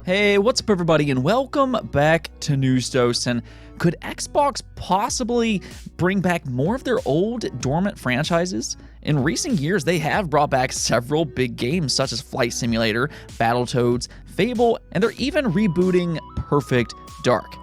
Hey, what's up everybody, and welcome back to News Dose. And could Xbox possibly bring back more of their old dormant franchises? In recent years, they have brought back several big games such as Flight Simulator, Battletoads, Fable, and they're even rebooting Perfect Dark.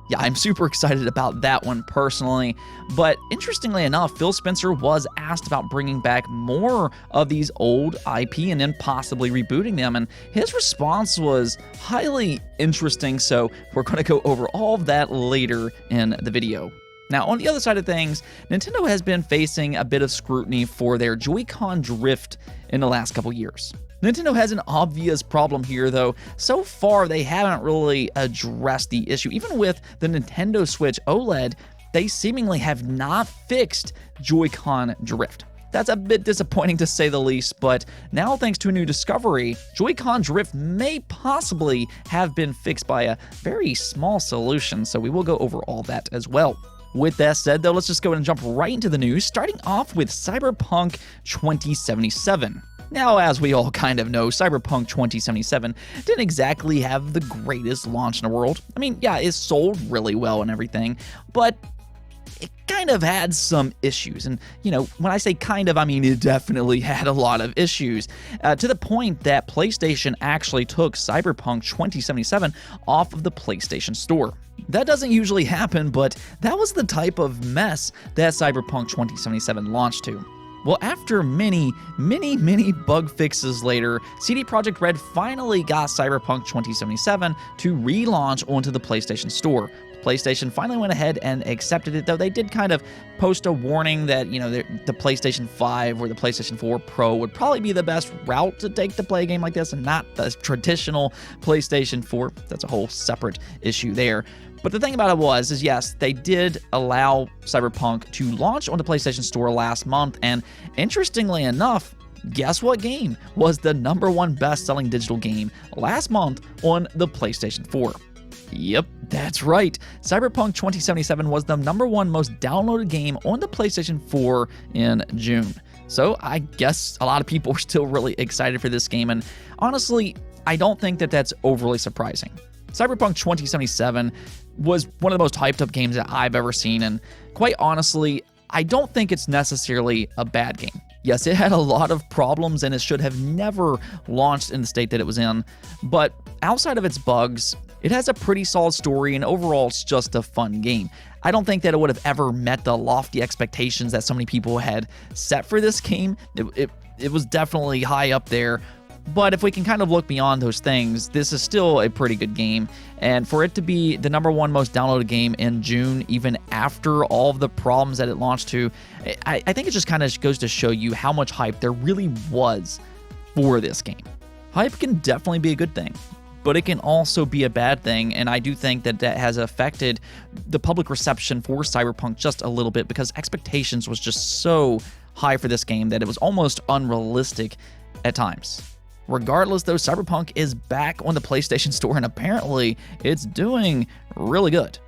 Yeah, I'm super excited about that one personally, but interestingly enough, Phil Spencer was asked about bringing back more of these old IP and then possibly rebooting them, and his response was highly interesting, so we're going to go over all of that later in the video. Now, on the other side of things, Nintendo has been facing a bit of scrutiny for their Joycon drift in the last couple years. Nintendo has an obvious problem here, though. So far, they haven't really addressed the issue. Even with the Nintendo Switch OLED, they seemingly have not fixed Joy-Con drift. That's a bit disappointing to say the least, but now thanks to a new discovery, Joy-Con drift may possibly have been fixed by a very small solution, so we will go over all that as well. With that said, though, let's just go ahead and jump right into the news, starting off with CyberPunk 2077. Now, as we all kind of know, CyberPunk 2077 didn't exactly have the greatest launch in the world. I mean, yeah, it sold really well and everything, but it kind of had some issues. And, you know, when I say kind of, I mean it definitely had a lot of issues, to the point that PlayStation actually took CyberPunk 2077 off of the PlayStation Store. That doesn't usually happen, but that was the type of mess that CyberPunk 2077 launched to. Well, after many bug fixes later, CD Projekt Red finally got CyberPunk 2077 to relaunch onto the PlayStation Store. PlayStation finally went ahead and accepted it, though they did kind of post a warning that, you know, the PlayStation 5 or the PlayStation 4 Pro would probably be the best route to take to play a game like this and not the traditional PlayStation 4. That's a whole separate issue there. But the thing about it is yes, they did allow Cyberpunk to launch on the PlayStation Store last month, and interestingly enough, guess what game was the #1 best-selling digital game last month on the PlayStation 4? Yep, that's right. Cyberpunk 2077 was the #1 most downloaded game on the PlayStation 4 in June. So I guess a lot of people are still really excited for this game, and honestly, I don't think that that's overly surprising. Cyberpunk 2077 was one of the most hyped up games that I've ever seen, and quite honestly, I don't think it's necessarily a bad game. Yes, it had a lot of problems and it should have never launched in the state that it was in, but outside of its bugs, it has a pretty solid story and overall it's just a fun game. I don't think that it would have ever met the lofty expectations that so many people had set for this game. It was definitely high up there. But if we can kind of look beyond those things, this is still a pretty good game. And for it to be the #1 most downloaded game in June, even after all of the problems that it launched to, I think it just kind of goes to show you how much hype there really was for this game. Hype can definitely be a good thing, but it can also be a bad thing, and I do think that that has affected the public reception for Cyberpunk just a little bit because expectations was just so high for this game that it was almost unrealistic at times. Regardless, though, Cyberpunk is back on the PlayStation Store, and apparently it's doing really good.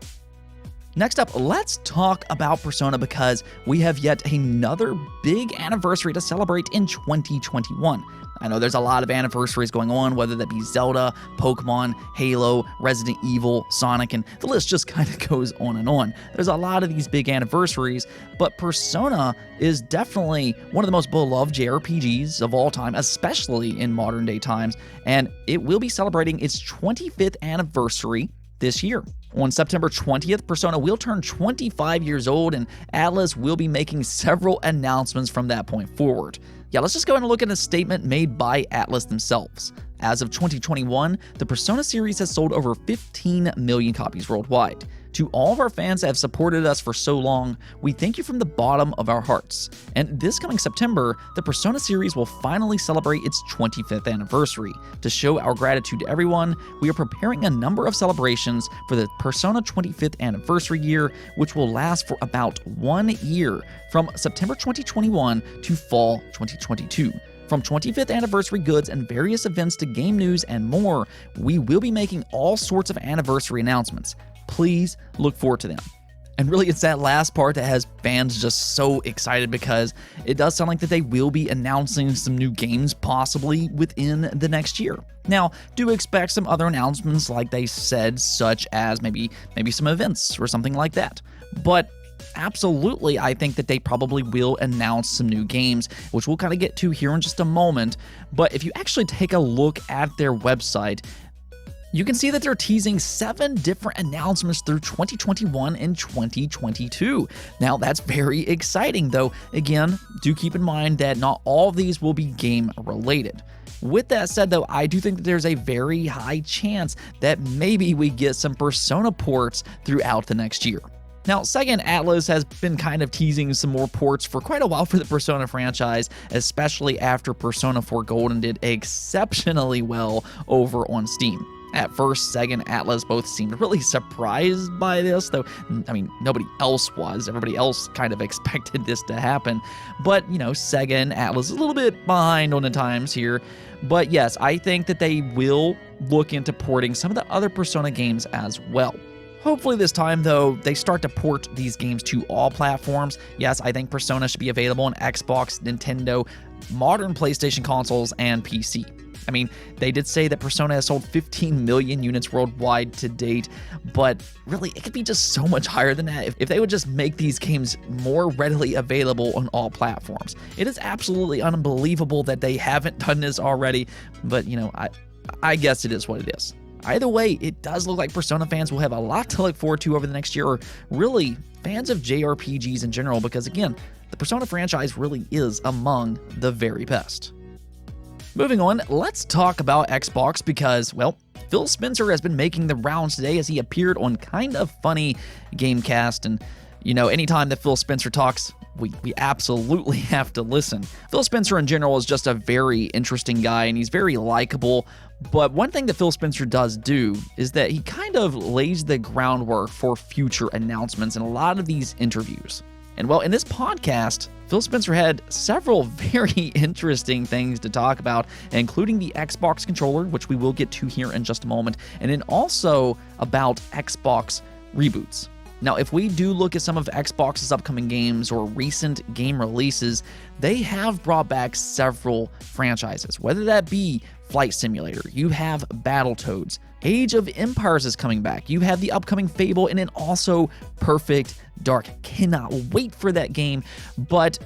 Next up, let's talk about Persona because we have yet another big anniversary to celebrate in 2021. I know there's a lot of anniversaries going on, whether that be Zelda, Pokemon, Halo, Resident Evil, Sonic, and the list just kind of goes on and on. There's a lot of these big anniversaries, but Persona is definitely one of the most beloved JRPGs of all time, especially in modern day times, and it will be celebrating its 25th anniversary this year. On September 20th, Persona will turn 25 years old, and Atlus will be making several announcements from that point forward. Yeah, let's just go ahead and look at a statement made by Atlus themselves. As of 2021, the Persona series has sold over 15 million copies worldwide. To all of our fans that have supported us for so long, we thank you from the bottom of our hearts. And this coming September, the Persona series will finally celebrate its 25th anniversary. To show our gratitude to everyone, we are preparing a number of celebrations for the Persona 25th anniversary year, which will last for about 1 year, from September 2021 to fall 2022. From 25th anniversary goods and various events to game news and more, we will be making all sorts of anniversary announcements. Please look forward to them. And really, it's that last part that has fans just so excited, because it does sound like that they will be announcing some new games possibly within the next year. Now, do expect some other announcements like they said, such as maybe some events or something like that. But absolutely, I think that they probably will announce some new games, which we'll kind of get to here in just a moment. But if you actually take a look at their website, you can see that they're teasing 7 different announcements through 2021 and 2022. Now, that's very exciting, though. Again, do keep in mind that not all of these will be game related. With that said, though, I do think that there's a very high chance that maybe we get some Persona ports throughout the next year. Now, Sega Atlas has been kind of teasing some more ports for quite a while for the Persona franchise, especially after Persona 4 Golden did exceptionally well over on Steam. At first, Sega and Atlas both seemed really surprised by this, though, I mean, nobody else was. Everybody else kind of expected this to happen. But, Sega and Atlas a little bit behind on the times here. But yes, I think that they will look into porting some of the other Persona games as well. Hopefully this time, though, they start to port these games to all platforms. Yes, I think Persona should be available on Xbox, Nintendo, modern PlayStation consoles, and PC. I mean, they did say that Persona has sold 15 million units worldwide to date, but really, it could be just so much higher than that if they would just make these games more readily available on all platforms. It is absolutely unbelievable that they haven't done this already, but, I guess it is what it is. Either way, it does look like Persona fans will have a lot to look forward to over the next year, or really, fans of JRPGs in general, because again, the Persona franchise really is among the very best. Moving on, let's talk about Xbox because, well, Phil Spencer has been making the rounds today as he appeared on Kind of Funny Gamecast, and, anytime that Phil Spencer talks, we absolutely have to listen. Phil Spencer in general is just a very interesting guy, and he's very likable. But one thing that Phil Spencer does do is that he kind of lays the groundwork for future announcements in a lot of these interviews. And well, in this podcast, Phil Spencer had several very interesting things to talk about, including the Xbox controller, which we will get to here in just a moment, and then also about Xbox reboots. Now, if we do look at some of Xbox's upcoming games or recent game releases, they have brought back several franchises, whether that be Flight Simulator, you have Battletoads, Age of Empires is coming back, you have the upcoming Fable, and then also Perfect Dark. Cannot wait for that game, but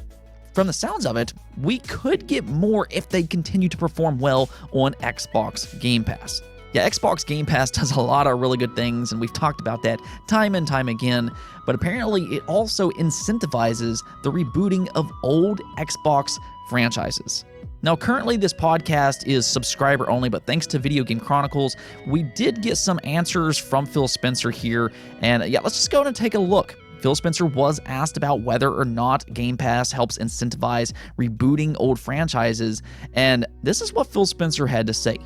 from the sounds of it, we could get more if they continue to perform well on Xbox Game Pass. Yeah, Xbox Game Pass does a lot of really good things, and we've talked about that time and time again, but apparently it also incentivizes the rebooting of old Xbox franchises. Now, currently this podcast is subscriber only, but thanks to Video Game Chronicles, we did get some answers from Phil Spencer here, and yeah, let's just go and take a look. Phil Spencer was asked about whether or not Game Pass helps incentivize rebooting old franchises, and this is what Phil Spencer had to say.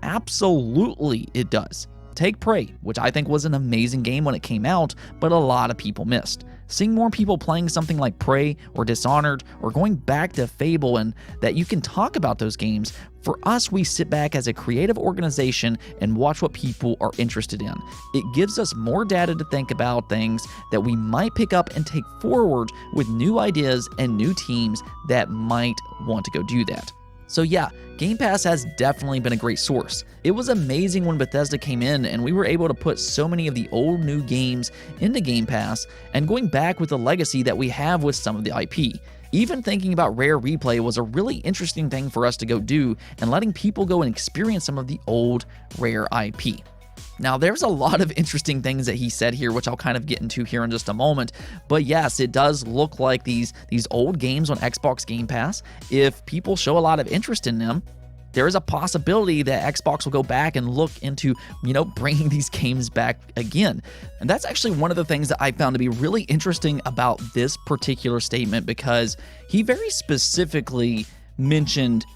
Absolutely, it does. Take Prey, which I think was an amazing game when it came out, but a lot of people missed. Seeing more people playing something like Prey or Dishonored or going back to Fable and that you can talk about those games, for us, we sit back as a creative organization and watch what people are interested in. It gives us more data to think about things that we might pick up and take forward with new ideas and new teams that might want to go do that. So yeah, Game Pass has definitely been a great source. It was amazing when Bethesda came in and we were able to put so many of the old new games into Game Pass and going back with the legacy that we have with some of the IP. Even thinking about Rare Replay was a really interesting thing for us to go do and letting people go and experience some of the old Rare IP. Now, there's a lot of interesting things that he said here, which I'll kind of get into here in just a moment. But yes, it does look like these old games on Xbox Game Pass, if people show a lot of interest in them, there is a possibility that Xbox will go back and look into, bringing these games back again. And that's actually one of the things that I found to be really interesting about this particular statement, because he very specifically mentioned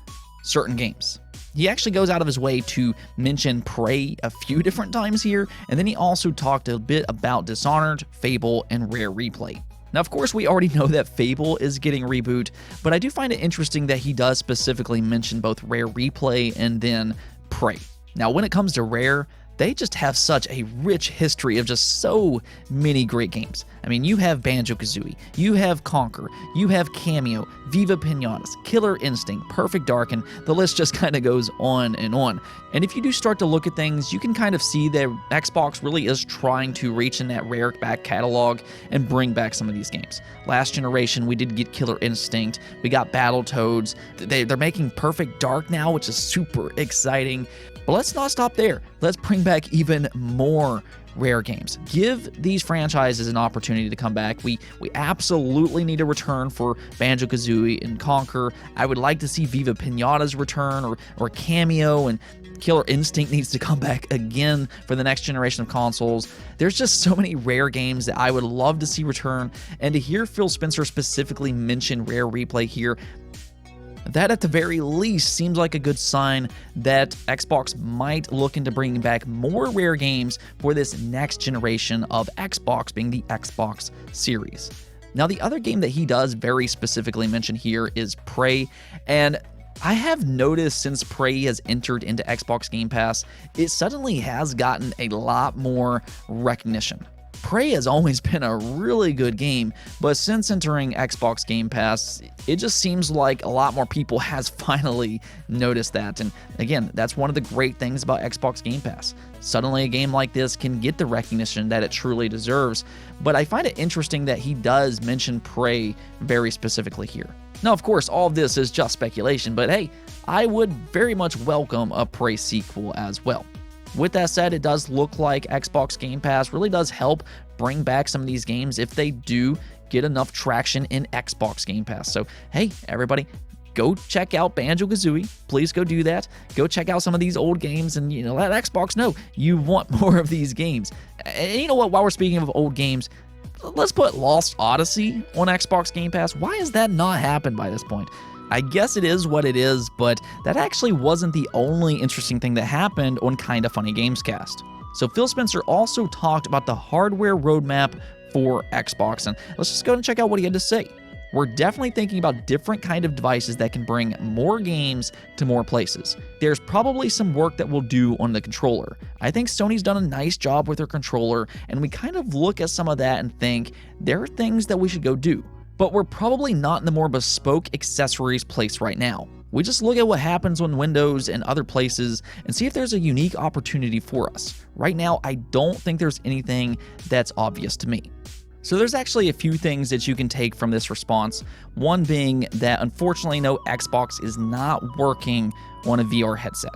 certain games. He actually goes out of his way to mention Prey a few different times here, and then he also talked a bit about Dishonored, Fable, and Rare Replay. Now, of course, we already know that Fable is getting a reboot, but I do find it interesting that he does specifically mention both Rare Replay and then Prey. Now, when it comes to Rare, they just have such a rich history of just so many great games. I mean, you have Banjo-Kazooie, you have Conquer, you have Cameo, Viva Pinatas, Killer Instinct, Perfect Dark, and the list just kind of goes on and on. And if you do start to look at things, you can kind of see that Xbox really is trying to reach in that rare back catalog and bring back some of these games. Last generation, we did get Killer Instinct, we got Battletoads, they're making Perfect Dark now, which is super exciting. But let's not stop there. Let's bring back even more rare games. Give these franchises an opportunity to come back. We absolutely need a return for Banjo-Kazooie and Conquer. I would like to see Viva Pinata's return or Cameo, and Killer Instinct needs to come back again for the next generation of consoles. There's just so many rare games that I would love to see return, and to hear Phil Spencer specifically mention Rare Replay here, that at the very least seems like a good sign that Xbox might look into bringing back more rare games for this next generation of Xbox, being the Xbox Series. Now, the other game that he does very specifically mention here is Prey, and I have noticed since Prey has entered into Xbox Game Pass, it suddenly has gotten a lot more recognition. Prey has always been a really good game, but since entering Xbox Game Pass, it just seems like a lot more people has finally noticed that. And again, that's one of the great things about Xbox Game Pass. Suddenly a game like this can get the recognition that it truly deserves, but I find it interesting that he does mention Prey very specifically here. Now, of course, all of this is just speculation, but hey, I would very much welcome a Prey sequel as well. With that said, it does look like Xbox Game Pass really does help bring back some of these games if they do get enough traction in Xbox Game Pass. So, hey, everybody, go check out Banjo-Kazooie. Please go do that. Go check out some of these old games and, let Xbox know you want more of these games. And you know what? While we're speaking of old games, let's put Lost Odyssey on Xbox Game Pass. Why has that not happened by this point? I guess it is what it is, but that actually wasn't the only interesting thing that happened on Kinda Funny Gamescast. So Phil Spencer also talked about the hardware roadmap for Xbox, and let's just go and check out what he had to say. We're definitely thinking about different kind of devices that can bring more games to more places. There's probably some work that we'll do on the controller. I think Sony's done a nice job with their controller, and we kind of look at some of that and think there are things that we should go do. But we're probably not in the more bespoke accessories place right now. We just look at what happens on Windows and other places and see if there's a unique opportunity for us. Right now, I don't think there's anything that's obvious to me. So there's actually a few things that you can take from this response. One being that unfortunately no Xbox is not working on a VR headset.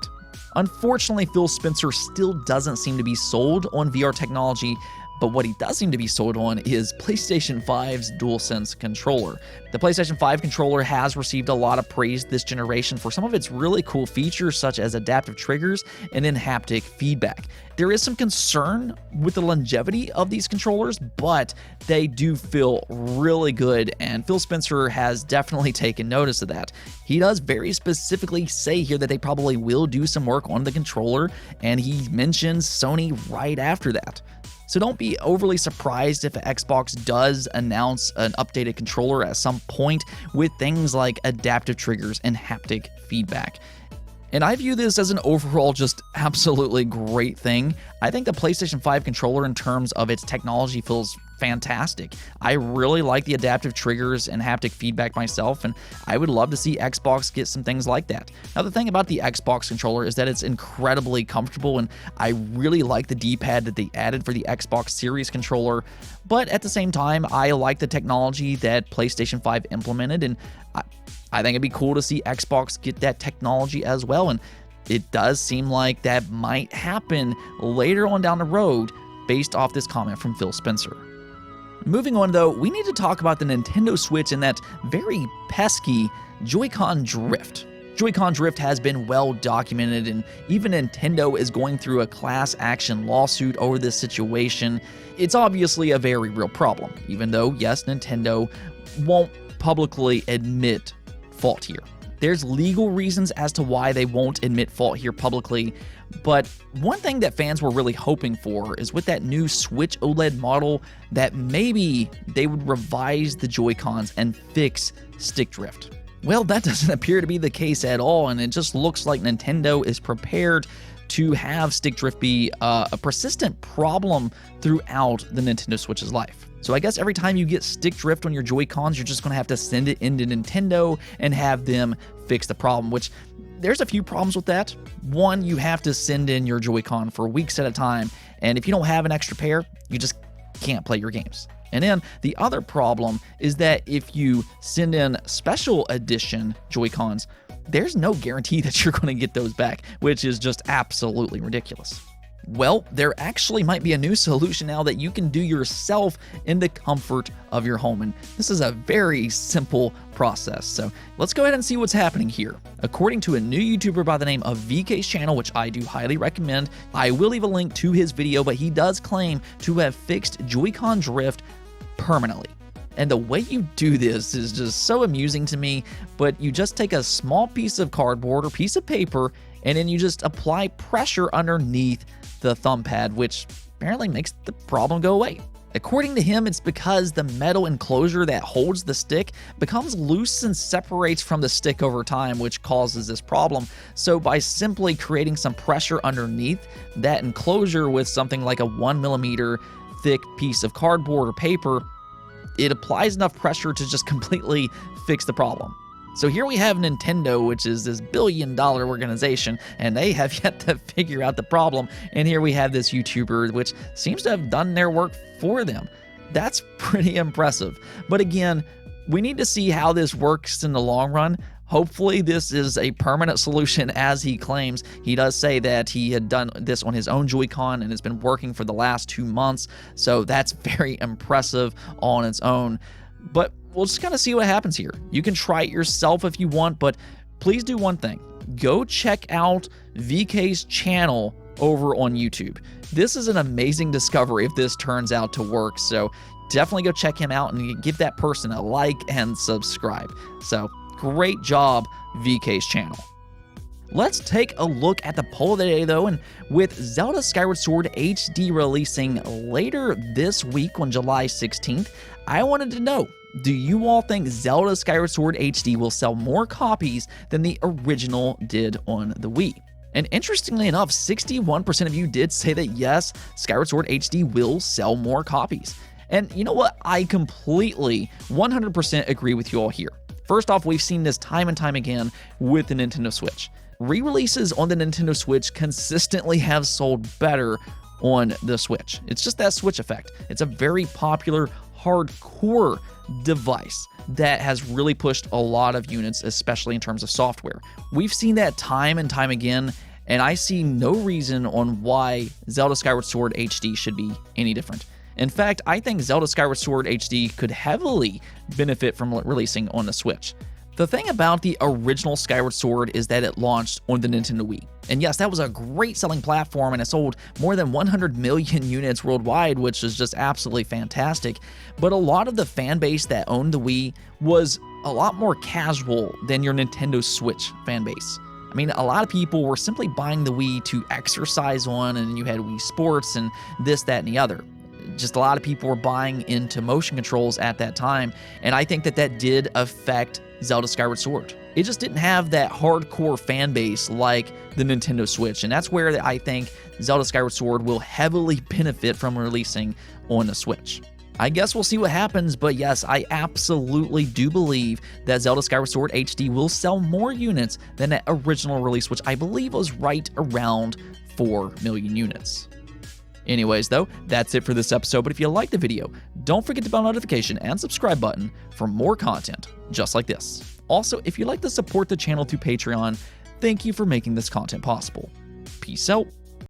Unfortunately, Phil Spencer still doesn't seem to be sold on VR technology, but what he does seem to be sold on is PlayStation 5's DualSense controller. The PlayStation 5 controller has received a lot of praise this generation for some of its really cool features such as adaptive triggers and then haptic feedback. There is some concern with the longevity of these controllers, but they do feel really good, and Phil Spencer has definitely taken notice of that. He does very specifically say here that they probably will do some work on the controller, and he mentions Sony right after that. So don't be overly surprised if Xbox does announce an updated controller at some point with things like adaptive triggers and haptic feedback. And I view this as an overall just absolutely great thing. I think the PlayStation 5 controller in terms of its technology feels fantastic. I really like the adaptive triggers and haptic feedback myself, and I would love to see Xbox get some things like that. Now, the thing about the Xbox controller is that it's incredibly comfortable, and I really like the D-pad that they added for the Xbox Series controller, but at the same time, I like the technology that PlayStation 5 implemented, and I think it'd be cool to see Xbox get that technology as well, and it does seem like that might happen later on down the road based off this comment from Phil Spencer. Moving on though, we need to talk about the Nintendo Switch and that very pesky Joycon drift. Joycon drift has been well documented, and even Nintendo is going through a class action lawsuit over this situation. It's obviously a very real problem, even though, yes, Nintendo won't publicly admit fault here. There's legal reasons as to why they won't admit fault here publicly, but one thing that fans were really hoping for is with that new Switch OLED model that maybe they would revise the Joy-Cons and fix stick drift. Well, that doesn't appear to be the case at all, and it just looks like Nintendo is prepared to have stick drift be a persistent problem throughout the Nintendo Switch's life. So I guess every time you get stick drift on your Joy-Cons, you're just going to have to send it into Nintendo and have them fix the problem, which there's a few problems with that. One, you have to send in your Joy-Con for weeks at a time, and if you don't have an extra pair, you just can't play your games. And then the other problem is that if you send in special edition Joy-Cons, there's no guarantee that you're going to get those back, which is just absolutely ridiculous. Well, there actually might be a new solution now that you can do yourself in the comfort of your home. And this is a very simple process. So let's go ahead and see what's happening here. According to a new YouTuber by the name of VK's channel, which I do highly recommend, I will leave a link to his video, but he does claim to have fixed Joy-Con drift permanently. And the way you do this is just so amusing to me, but you just take a small piece of cardboard or piece of paper, and then you just apply pressure underneath the thumb pad, which apparently makes the problem go away. According to him, it's because the metal enclosure that holds the stick becomes loose and separates from the stick over time, which causes this problem. So by simply creating some pressure underneath that enclosure with something like a 1mm thick piece of cardboard or paper, it applies enough pressure to just completely fix the problem. So here we have Nintendo, which is this billion-dollar organization, and they have yet to figure out the problem. And here we have this YouTuber, which seems to have done their work for them. That's pretty impressive. But again, we need to see how this works in the long run. Hopefully this is a permanent solution, as he claims. He does say that he had done this on his own Joy-Con and has been working for the last 2 months. So that's very impressive on its own. But we'll just kind of see what happens here. You can try it yourself if you want, but please do one thing. Go check out VK's channel over on YouTube. This is an amazing discovery if this turns out to work, so definitely go check him out and give that person a like and subscribe. So great job, VK's channel. Let's take a look at the poll of the day, though, and with Zelda Skyward Sword HD releasing later this week on July 16th, I wanted to know, do you all think Zelda Skyward Sword HD will sell more copies than the original did on the Wii? And interestingly enough, 61% of you did say that yes, Skyward Sword HD will sell more copies. And you know what? I completely, 100% agree with you all here. First off, we've seen this time and time again with the Nintendo Switch. Re-releases on the Nintendo Switch consistently have sold better on the Switch. It's just that Switch effect. It's a very popular, hardcore device that has really pushed a lot of units, especially in terms of software. We've seen that time and time again, and I see no reason on why Zelda Skyward Sword HD should be any different. In fact, I think Zelda Skyward Sword HD could heavily benefit from releasing on the Switch. The thing about the original Skyward Sword is that it launched on the Nintendo Wii. And yes, that was a great selling platform and it sold more than 100 million units worldwide, which is just absolutely fantastic. But a lot of the fan base that owned the Wii was a lot more casual than your Nintendo Switch fan base. I mean, a lot of people were simply buying the Wii to exercise on, and you had Wii Sports and this, that, and the other. Just a lot of people were buying into motion controls at that time, and I think that that did affect Zelda Skyward Sword. It just didn't have that hardcore fan base like the Nintendo Switch, and that's where I think Zelda Skyward Sword will heavily benefit from releasing on the Switch. I guess we'll see what happens, but yes, I absolutely do believe that Zelda Skyward Sword HD will sell more units than that original release, which I believe was right around 4 million units. Anyways, though, that's it for this episode, but if you liked the video, don't forget the bell notification and subscribe button for more content just like this. Also, if you'd like to support the channel through Patreon, thank you for making this content possible. Peace out.